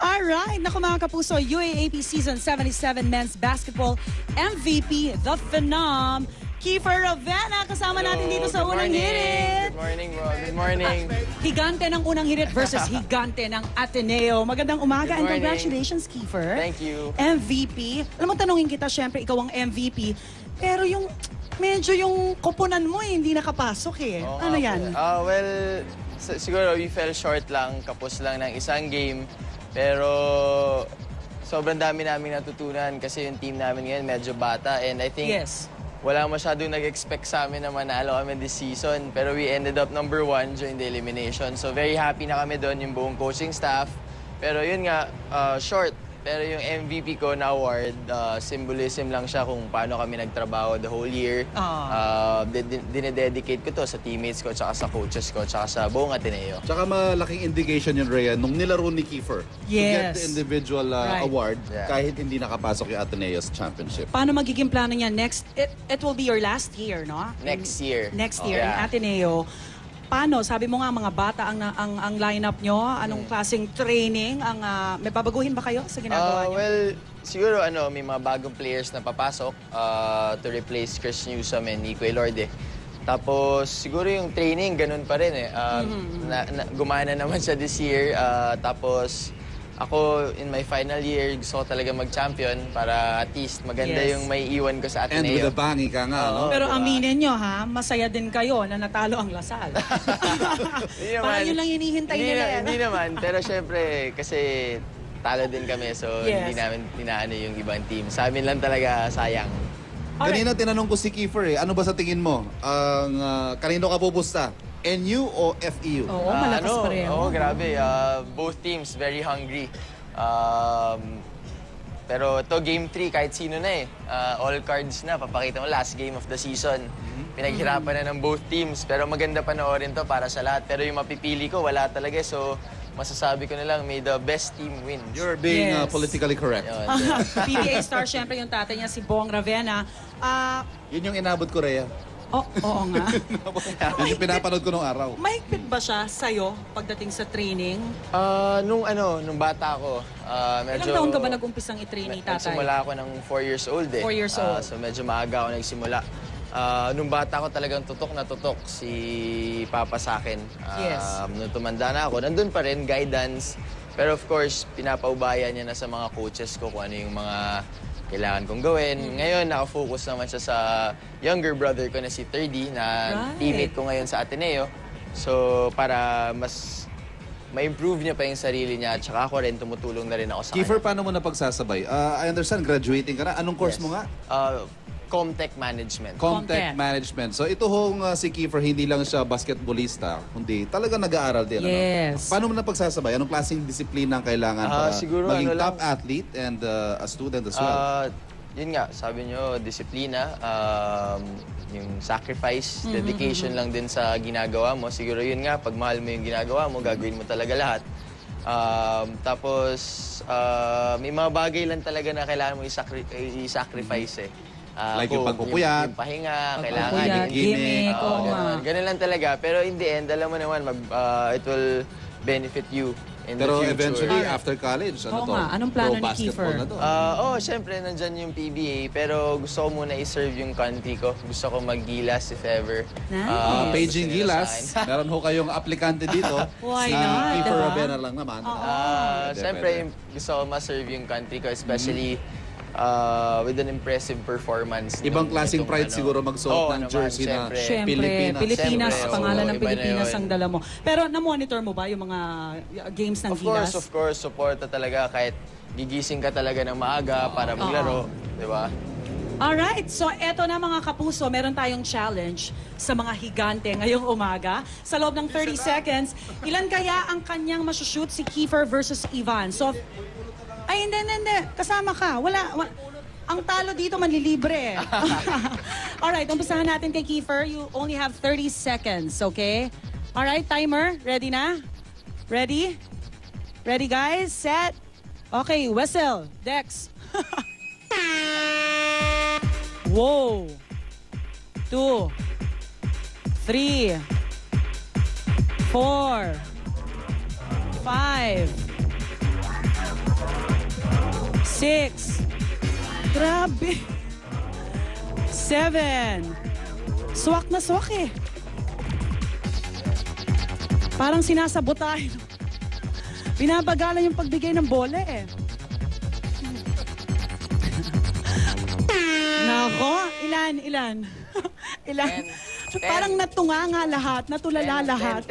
Alright, naku mga kapuso, UAAP Season 77 Men's Basketball MVP, The Phenom, Kiefer Ravena, kasama natin dito sa Unang Hirit. Good morning, bro. Good morning. Higante ng Unang Hirit versus Higante ng Ateneo. Magandang umaga and congratulations, Kiefer. Thank you. MVP. Alam mo, tanungin kita, syempre, ikaw ang MVP. Pero yung, medyo yung koponan mo hindi nakapasok eh. Oo, ano yan? Well, siguro we fell short lang, kapos lang ng isang game. Pero sobrang dami namin natutunan kasi yung team namin ngayon medyo bata. And I think wala masyadong nag-expect sa amin na manalo kami this season. Pero we ended up number 1 during the elimination. So very happy na kami doon, yung buong coaching staff. Pero yun nga, short. Pero yung MVP ko na award, symbolism lang siya kung paano kami nagtrabaho the whole year. Dinededicate ko to sa teammates ko, tsaka sa coaches ko, tsaka sa buong Ateneo. Tsaka malaking indication yun, Rhea, nung nilaro ni Kiefer to get the individual award kahit hindi nakapasok yung Ateneo's championship. Paano magiging plano niya next? It will be your last year, no? Next year. Next year in Ateneo. Paano? Sabi mo nga mga bata ang lineup nyo. Anong klaseng training? May babaguhin ba kayo sa ginagawa nyo? Well, siguro may mga bagong players na papasok to replace Chris Newsom and Nico Elorde. Tapos siguro yung training, ganun pa rin eh. Gumana naman siya this year. Tapos ako, in my final year, gusto ko talaga mag-champion para at least maganda yung may iwan ko sa Ateneo. And with a bang, ika nga, no? Pero aminin nyo, ha? Masaya din kayo na natalo ang Lasal. Parang yun lang hinihintay nila. Hindi naman. Pero syempre, kasi talo din kami. So, hindi namin tinaano yung ibang team. Sa amin lang talaga sayang. Kanina tinanong ko si Kiefer ano ba sa tingin mo? Kanino ka pupusta? NU o FEU? Oo, malakas pa rin. Oo, grabe. Both teams very hungry. Pero to game 3, kahit sino na eh. All cards na. Papakita mo, last game of the season. Pinaghirapan na ng both teams. Pero maganda panoorin to para sa lahat. Pero yung mapipili ko, wala talaga. So, masasabi ko na lang, may the best team wins. You're being politically correct. PBA star, syempre yung tatay niya, si Bong Ravena. Yun yung inabot ko, Rhea. Oo nga. Yun yung pinapanood ko nung araw. Mahigpit ba siya sa'yo pagdating sa training? Nung bata ako, medyo... Ilang taon ka ba nag-umpisang i-trainee, tatay? Nagsimula ako ng 4 years old eh. 4 years old. So medyo maaga ako nagsimula. Nung bata ako talagang tutok na tutok si Papa sa akin. Nung tumanda na ako, nandun pa rin, guidance. Pero of course, pinapaubaya niya na sa mga coaches ko kung ano yung mga kailangan kong gawin. Ngayon, nakafocus naman siya sa younger brother ko na si 30 na teammate ko ngayon sa Ateneo. So, para mas ma-improve niya pa yung sarili niya at saka ako rin, tumutulong na rin ako sa Kiefer, kanya. paano mo napagsasabay? I understand, graduating ka na. Anong course mo nga? Comtech Management. Comtech Management. So ito hong si Kiefer, hindi lang siya basketballista, kundi talaga nag-aaral din. Paano mo napagsasabay? Anong klaseng disiplina ang kailangan para siguro, maging top athlete and a student as well? Yun nga, sabi nyo, disiplina, yung sacrifice, dedication lang din sa ginagawa mo. Siguro yun nga, pag mahal mo yung ginagawa mo, gagawin mo talaga lahat. Tapos, may mga bagay lang talaga na kailangan mo i-sacrifice eh. Like yung pagpupuyat, yung pahinga, kailangan gimmick, ganun lang talaga. Pero in the end, alam mo naman, it will benefit you in the pero future. eventually, after college, ano to? Anong plano ni Kiefer? Siyempre, nandyan yung PBA, pero gusto ko muna i-serve yung country ko. Gusto ko mag-Gilas if ever. Nice. Paging Gilas, meron ho kayong aplikante dito. Why si not? Kiefer Ravena lang naman. Siyempre, gusto ko ma-serve yung country ko, especially with an impressive performance. Ibang klaseng pride siguro magsuot ng jersey na Pilipinas. Pangalan ng iba Pilipinas ang dala mo. Pero na-monitor mo ba yung mga games ng Gilas? Of course. Suporta talaga kahit gigising ka talaga ng maaga para maglaro. Di ba? Alright, so eto na mga kapuso, meron tayong challenge sa mga higante ngayong umaga. Sa loob ng 30 seconds, ilan kaya ang kanyang masushoot si Kiefer versus Ivan? So, ay, hindi. Kasama ka. Wala. Ang talo dito, manlilibre. Alright, umpisahan natin kay Kiefer. You only have 30 seconds, okay? Alright, timer. Ready na? Ready? Ready, guys? Set? Okay, whistle. Dex. Whoa. 2, 3, 4, 5, 6. Grabe. 7. Swak na swak eh. Parang sinasabotahin. Binabagalan yung pagbigay ng bola eh. Nako, ilan? Ilan? 10. Parang natunganga lahat, natulala lahat.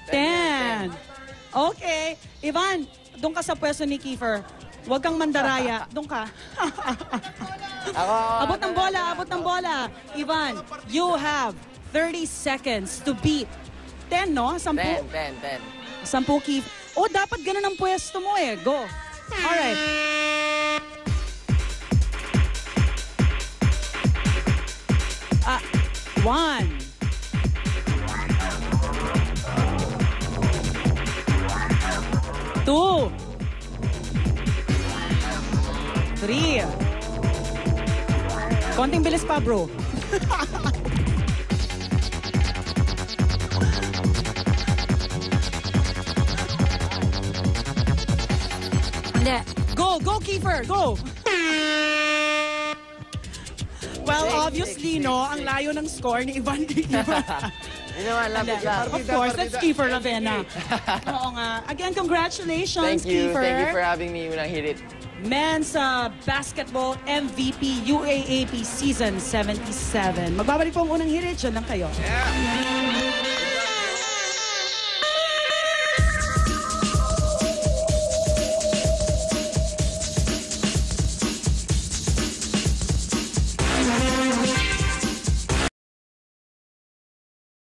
10. Okay. Ivan, doon ka sa pwesto ni Kiefer. Huwag kang mandaraya. Doon ka. Abot ng bola. Ivan, you have 30 seconds to beat 10, no? 10. 10, Keith. Oh, dapat ganun ang pwesto mo eh. Go. Alright. One. 2. 3. Konting bilis pa, bro. Hindi. Go, Kiefer, go! Well, obviously, no, ang layo ng score ni Ivan Kiefer. Yun naman, lapit lang. Of course, that's Kiefer Ravena. Oo nga. Again, congratulations, Kiefer. Thank you for having me. Unang hit it. Men's Basketball MVP UAAP Season 77. Magbabalik po ang unang hirit. Diyan lang kayo. Yeah.